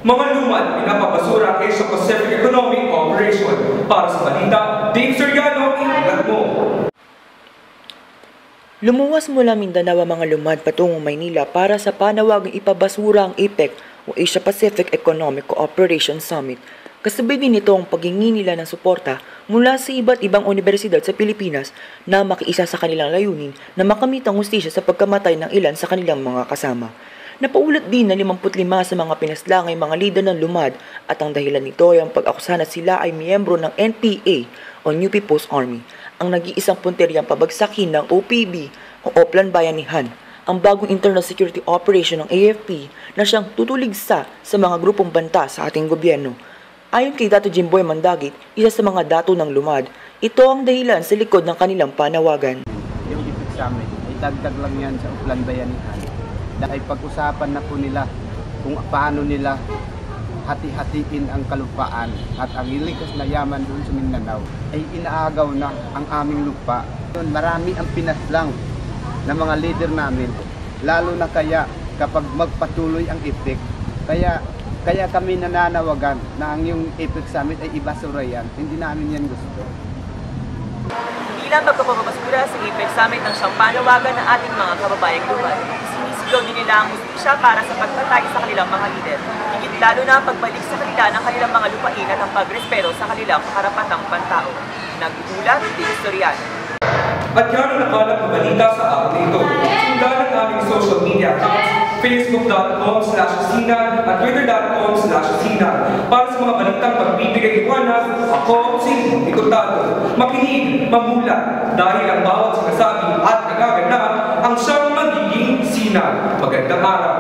Mga lumad, pinapabasura ang Asia Pacific Economic Cooperation. Para sa balita, Dave Soriano, ingat mo! Lumuwas mula Mindanao ang mga lumad patungong Maynila para sa panawagang ipabasura ang APEC o Asia Pacific Economic Cooperation Summit. Kasabay din nito ang paghingi nila ng suporta mula sa iba't ibang universidad sa Pilipinas na makiisa sa kanilang layunin na makamit ang hustisya sa pagkamatay ng ilan sa kanilang mga kasama. Napaulat din na 55 sa mga pinaslang ay mga lider ng lumad at ang dahilan nito ay ang pag-akusa na sila ay miyembro ng NPA o New People's Army, ang nag-iisang punteryang pabagsakin ng OPB o Oplan Bayanihan, ang bagong internal security operation ng AFP na siyang tutuligsa sa mga grupong banta sa ating gobyerno. Ayon kay Dato Jimboy Mandagit, isa sa mga dato ng lumad, ito ang dahilan sa likod ng kanilang panawagan. Yung ipig sa amin, ay dagdag lang yan sa Oplan Bayanihan. Dahil pag-usapan na po nila kung paano nila hati-hatiin ang kalupaan at ang ilikas na yaman doon sa Mindanao, ay inaagaw na ang aming lupa. Marami ang pinaslang ng mga leader namin, lalo na kaya kapag magpatuloy ang IPEC. Kaya kami nananawagan na ang yung APEC Summit ay ibasura yan. Hindi namin yan gusto. Bilang pagpapabasura sa APEC Summit ng siyang panawagan ng ating mga kababayang lumad, sinisigaw din nila ang hustisya para sa pagtatay sa kanilang mga lider. Higit lalo na ang pagbalik sa kanila ng kanilang mga lupain at ang pagrespeto sa kanilang karapatang pantao. Nag-uulat, Dave Soriano. At yan ang nakalap na balita sa araw na ito. Sundan ang aming social media accounts, facebook.com/Sina at twitter.com/Sina. Para sa mga balitang pagbibigay iwanan, ako si Diputado. Makinig, mamula, dahil ang bawat sinasabi at nagaganap ang siyang magiging Sina. Magandang araw.